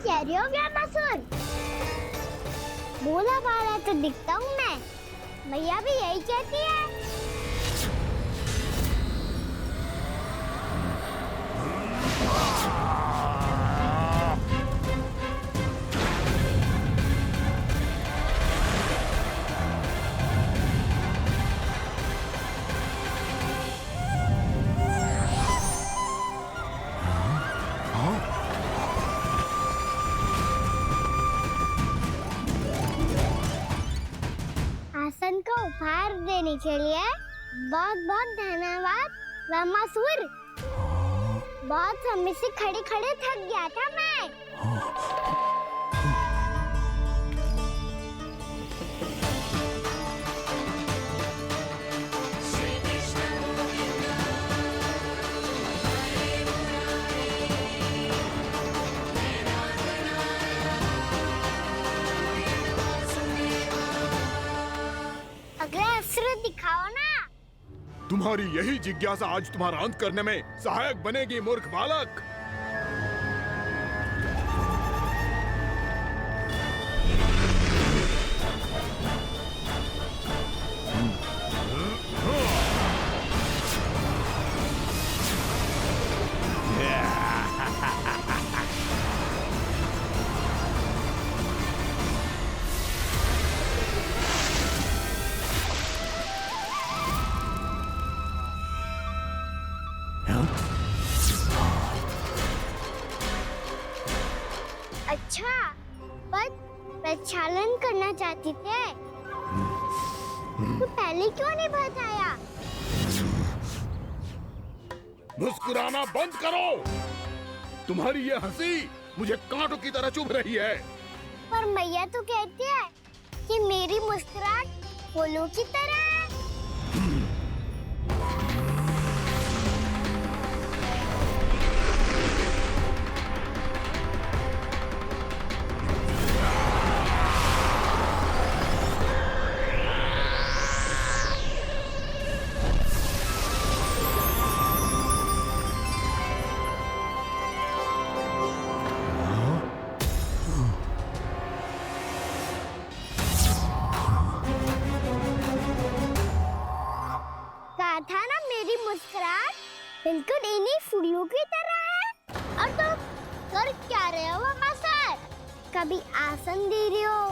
कह रही हो व्यामासुर? बोला बाला तो दिखता हूँ मैं। मैया भी यही कहती है। आसन को उपहार देने के लिए बहुत बहुत धन्यवाद व्यामासुर। बहुत समय से खड़े खड़े थक गया था मैं। अगला अस्त्र दिखाओ ना। तुम्हारी यही जिज्ञासा आज तुम्हारा अंत करने में सहायक बनेगी मूर्ख बालक। अच्छा, पर प्रक्षालन करना चाहती थे तो पहले क्यों नहीं बताया? मुस्कुराना बंद करो। तुम्हारी ये हंसी मुझे कांटों की तरह चुभ रही है। पर मैया तो कहती है कि मेरी मुस्कुराहट फूलों की तरह है। कहा था ना मेरी मुस्कुराहट बिल्कुल इन्हीं फूलों की तरह है। और तुम कर क्या रहे हो व्यामासुर? कभी आसन दे रहे हो,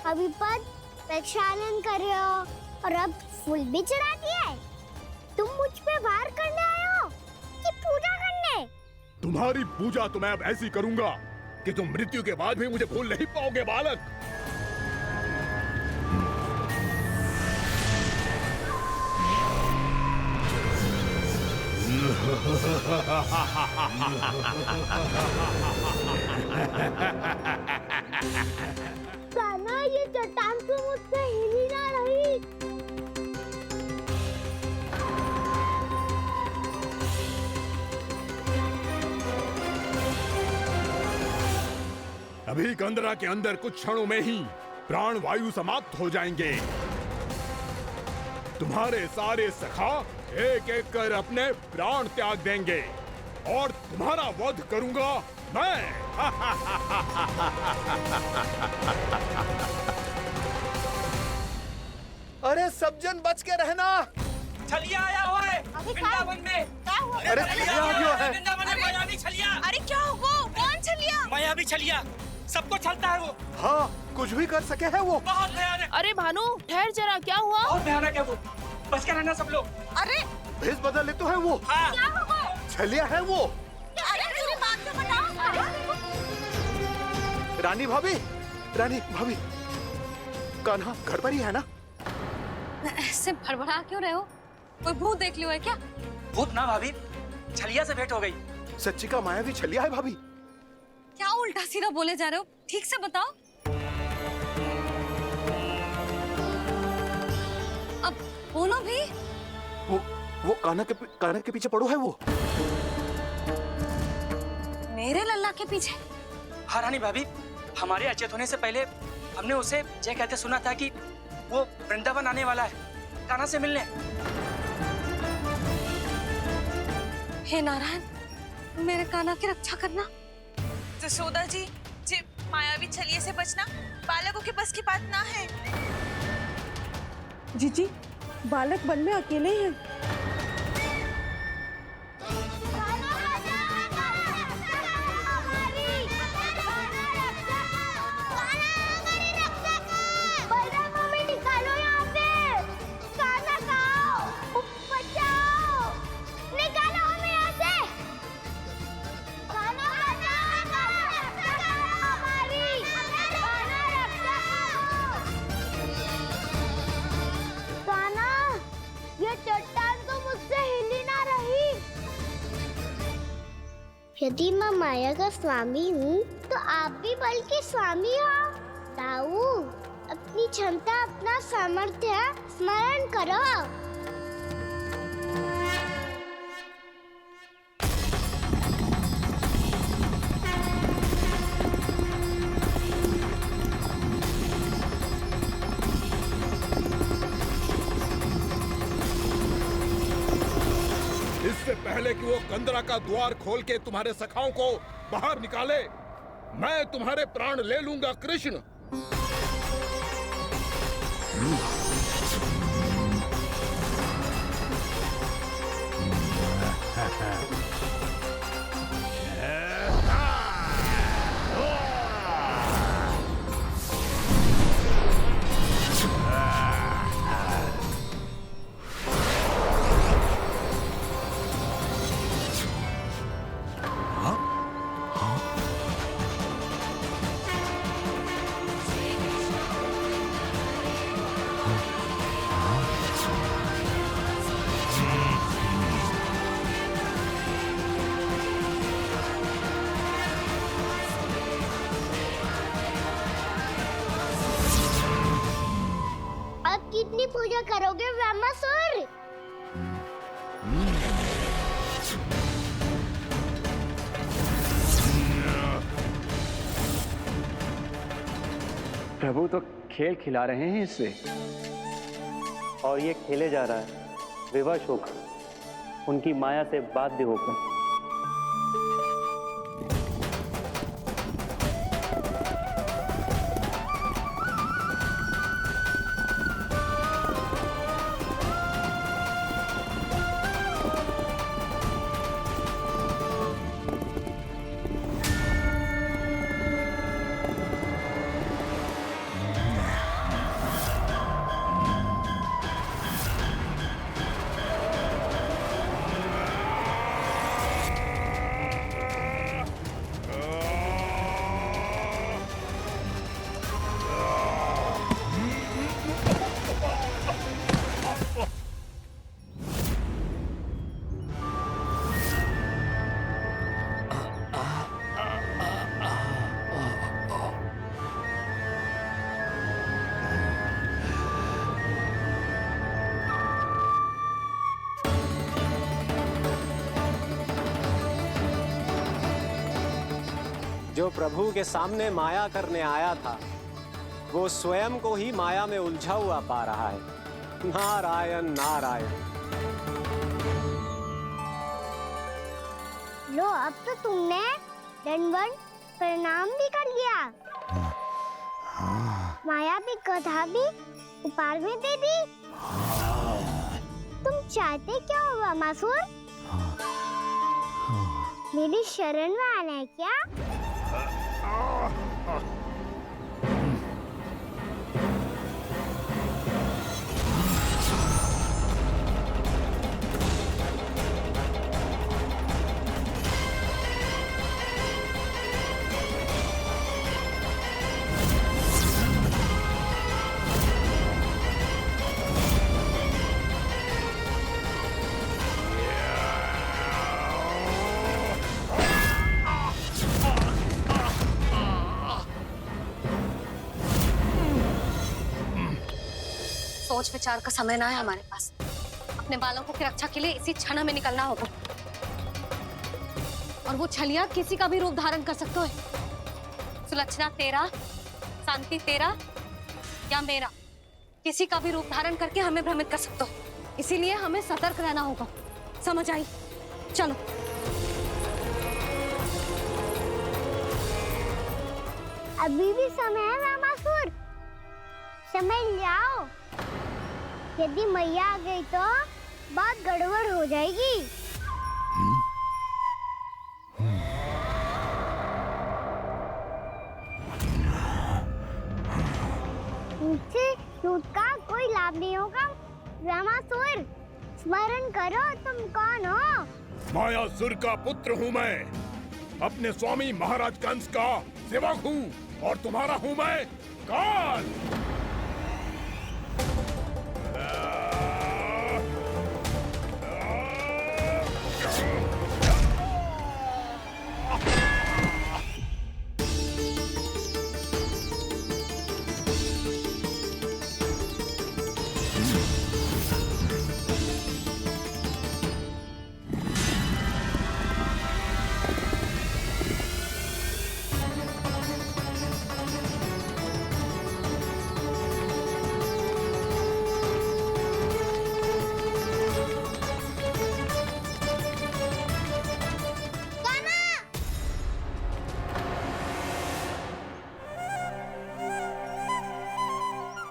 कभी पद प्रक्षालन कर रहे हो और अब फूल भी चढ़ा दिए। तुम मुझ पे वार करने आए हो कि पूजा करने? तुम्हारी पूजा तो मैं अब ऐसी करूंगा कि तुम मृत्यु के बाद भी मुझे भूल नहीं पाओगे बालक। कान्हा, ये चट्टान तो मुझसे हिल ही ना रही। अभी कंदरा के अंदर कुछ क्षणों में ही प्राण वायु समाप्त हो जाएंगे। तुम्हारे सारे सखा एक एक कर अपने प्राण त्याग देंगे और तुम्हारा वध करूंगा मैं। अरे सब जन बच के रहना। छलिया आया हुआ है वृंदावन में। क्या हुआ? अरे छलिया आ गया है। वृंदावन में मायावी छलिया। अरे क्या हुआ? कौन छलिया? मायावी छलिया सबको छलता है वो। हाँ, कुछ भी कर सके है वो। बहुत भयानक। अरे भानु ठहर जरा, क्या हुआ? बहुत भयानक है वो। बच के रहना सब लोग। अरे भेष बदल ले तो है वो। हाँ। क्या हुआ? छलिया है वो। अरे पूरी बात तो बताओ। रानी भाभी, रानी भाभी, कान्हा घर पर ही है ना? ऐसे भड़बड़ा क्यों रहे हो? कोई भूत देख लियो है क्या? भूत ना भाभी, छलिया से भेंट हो गई। सच्ची का मायावी छलिया है भाभी। क्या उल्टा सीधा बोले जा रहे हो? ठीक से बताओ। अब बोलो भी। वो कान्हा के पीछे पड़ो है वो। मेरे लल्ला के पीछे? हाँ रानी भाभी, हमारे अचेत होने से पहले हमने उसे जय कहते सुना था कि वो वृंदावन आने वाला है कान्हा से मिलने। हे नारायण, मेरे कान्हा की रक्षा करना। जसोदा जी, मायावी छलिए से बचना बालकों के बस की बात ना है। जीजी, बालक वन में अकेले हैं। यदि मैं माया का स्वामी हूँ तो आप भी बल के स्वामी हो। ताऊ, अपनी क्षमता, अपना सामर्थ्य स्मरण करो। इससे पहले कि वो कंदरा का द्वार खोल के तुम्हारे सखाओं को बाहर निकाले, मैं तुम्हारे प्राण ले लूंगा कृष्ण। कितनी पूजा करोगे ब्रह्मासुर? प्रभु तो खेल खिला रहे हैं इससे, और ये खेले जा रहा है विवश होकर, उनकी माया से बाध्य होकर। जो प्रभु के सामने माया करने आया था, वो स्वयं को ही माया में उलझा हुआ पा रहा है। नारायण नारायण। लो, अब तो तुमने दंडवत प्रणाम भी कर लिया, माया भी, कथा भी, उपहार भी दे दी। तुम चाहते क्या हो ब्रह्मासुर? मेरी शरण में आना है क्या? सोच विचार का समय ना है हमारे पास। अपने बालकों की रक्षा के लिए इसी क्षण में निकलना होगा। और वो छलिया किसी का भी रूप धारण कर सकते हो। सुलक्षणा तेरा, शांति तेरा या मेरा, किसी का भी रूप धारण करके हमें भ्रमित कर सकते हो। इसीलिए हमें सतर्क रहना होगा। समझ आई? चलो। अभी भी समय है रामासुर, समय लाओ। यदि मैया आ गई तो बात गड़बड़ हो जाएगी। मुझसे झूठ का कोई लाभ नहीं होगा। रामासुर, स्मरण करो तुम कौन हो। मायासुर का पुत्र हूँ मैं, अपने स्वामी महाराज कंस का सेवक हूँ, और तुम्हारा हूँ मैं काल।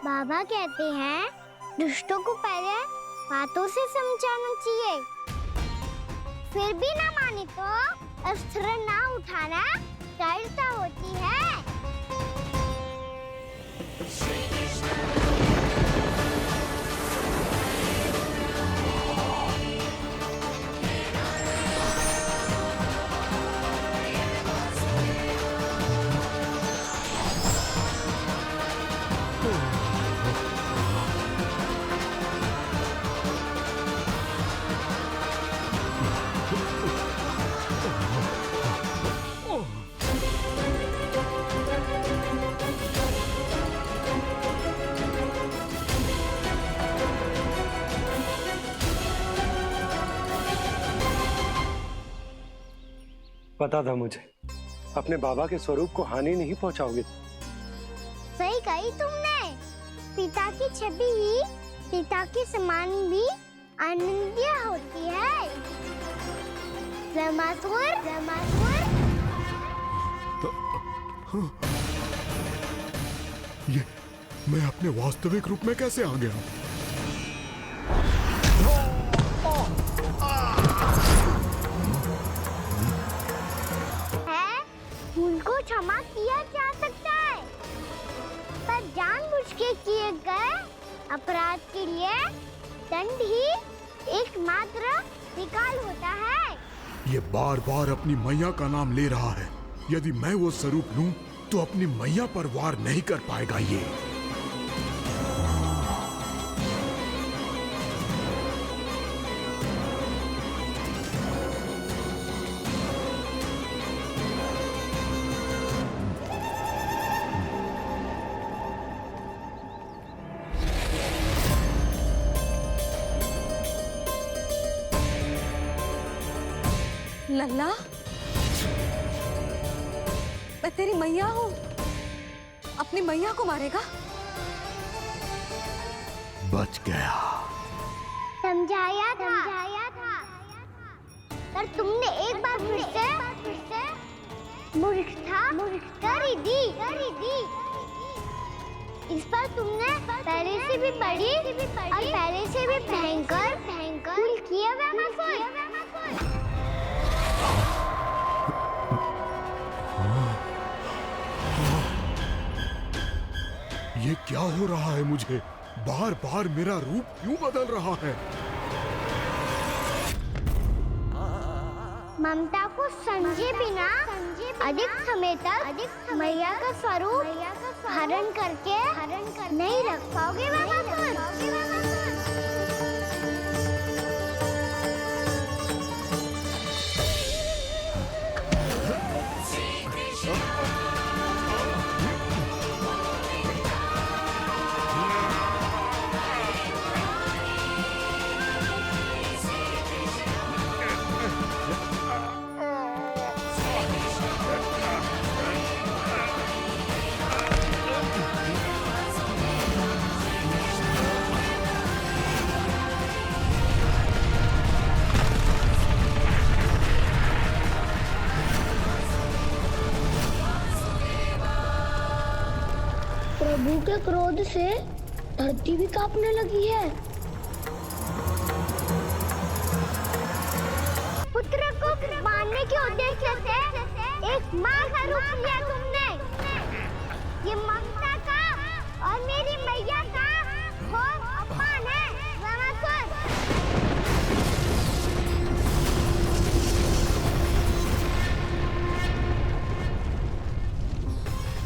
बाबा कहते हैं दुष्टों को पहले बातों से समझाना चाहिए, फिर भी ना माने तो अस्त्र ना उठाना दृढ़ता होती है। पता था मुझे, अपने बाबा के स्वरूप को हानि नहीं पहुंचाओगे। सही कही तुमने। पिता की छवि ही पिता के समान भी आनंदीय होती है। रामासुर, रामासुर। ये मैं अपने वास्तविक रूप में कैसे आ गया? भूल को क्षमा किया जा सकता है, पर जानबूझ के किए गए अपराध के लिए दंड ही एकमात्र विकल्प होता है। ये बार बार अपनी मैया का नाम ले रहा है। यदि मैं वो स्वरूप लूं तो अपनी मैया पर वार नहीं कर पाएगा ये। लल्ला, मैं तेरी मैया हूँ, अपनी मैया को मारेगा? बच गया। समझाया था, पर तुमने एक बार फिर से मूर्खता कर ही दी। इस पर तुमने पहले से भी बड़ी और पहले से भी भयंकर भूल किया रामासुर। ये क्या हो रहा है मुझे? बार बार मेरा रूप क्यों बदल रहा है? ममता को समझे बिना अधिक समय तक मैया का स्वरूप हरण करके नहीं रख पाओगे रामासुर। प्रभु के क्रोध से धरती भी कांपने लगी है। पुत्र को मारने के उद्देश्य से एक माँ का रूप लिया तुमने। ये ममता का और मेरी मैया का घोर अपमान है रावणासुर।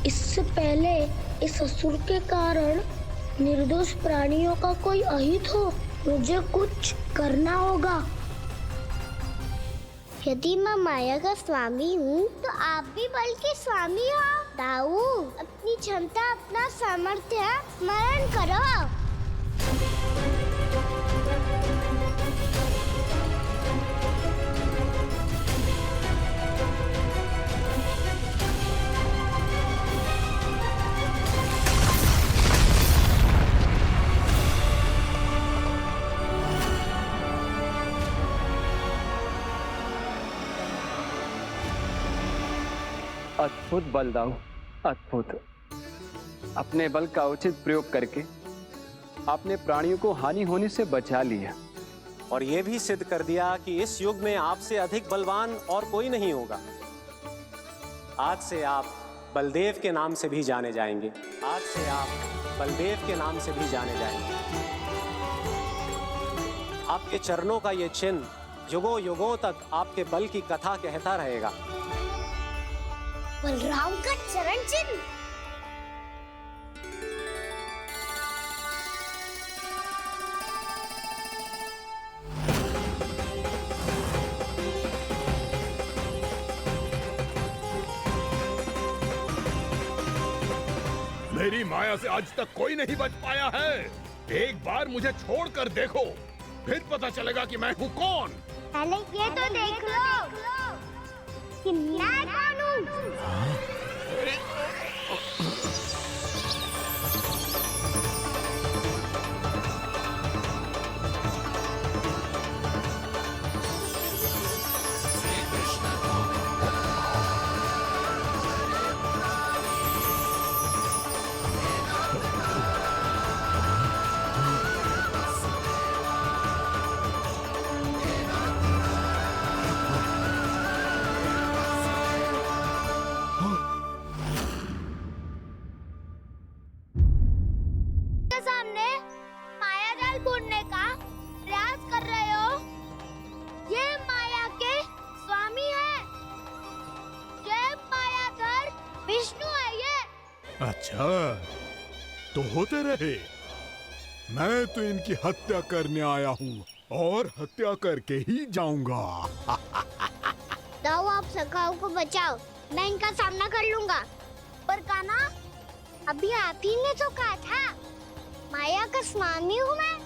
इससे पहले इस असुर के कारण निर्दोष प्राणियों का कोई अहित हो, मुझे कुछ करना होगा। यदि मैं माया का स्वामी हूँ तो आप भी बल के स्वामी हो। दाऊ, अपनी क्षमता अपना सामर्थ्य स्मरण करो। अद्भुत बल दाऊ, अद्भुत। अपने बल का उचित प्रयोग करके आपने प्राणियों को हानि होने से बचा लिया और ये भी सिद्ध कर दिया कि इस युग में आपसे अधिक बलवान और कोई नहीं होगा। आज से आप बलदेव के नाम से भी जाने जाएंगे। आज से आप बलदेव के नाम से भी जाने जाएंगे। आपके चरणों का ये चिन्ह युगों युगों तक आपके बल की कथा कहता रहेगा। बलराम का चरण चिन्ह। मेरी माया से आज तक कोई नहीं बच पाया है। एक बार मुझे छोड़कर देखो, फिर पता चलेगा कि मैं हूँ कौन। पहले ये तो देख लो कि मैं कौन हूँ। सामने माया जाल बुनने का प्रयास कर रहे हो। ये माया के स्वामी है। ये मायाधर विष्णु है। ये अच्छा, तो होते रहे। मैं तो इनकी हत्या करने आया हूँ और हत्या करके ही जाऊंगा। दाऊ, आप सखाओं को बचाओ, मैं इनका सामना कर लूंगा। पर कान्हा, अभी आप ही ने तो कहा था माया का स्वामी हूँ मैं।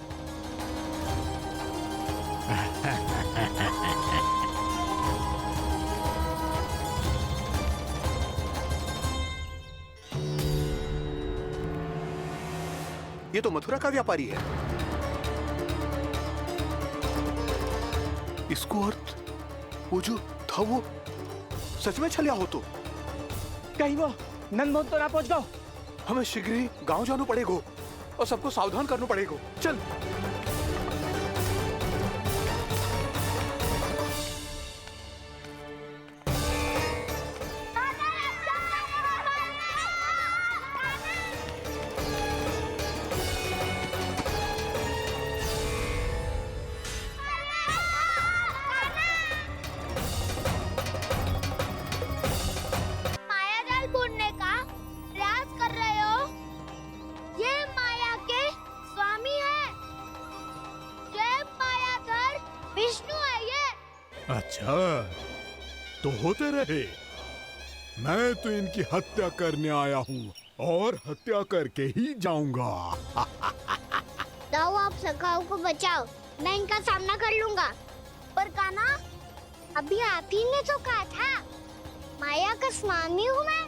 ये तो मथुरा का व्यापारी है। इसको अर्थ वो जो था वो सच में छलिया हो तो कहीं वो नंदमोहन तो ना पहुंच गो। हमें शीघ्र ही गांव जाना पड़ेगा और सबको सावधान करना पड़ेगा। चल। मायाजाल बुनने का प्रयास कर रहे हो। ये माया के स्वामी है। ये मायाधर विष्णु है। ये अच्छा, तो होते रहे। मैं तो इनकी हत्या करने आया हूँ और हत्या करके ही जाऊंगा। दाऊ, आप सखाओं को बचाओ, मैं इनका सामना कर लूंगा। पर कान्हा, अभी आप ही ने तो कहा था माया का स्वामी हूँ मैं।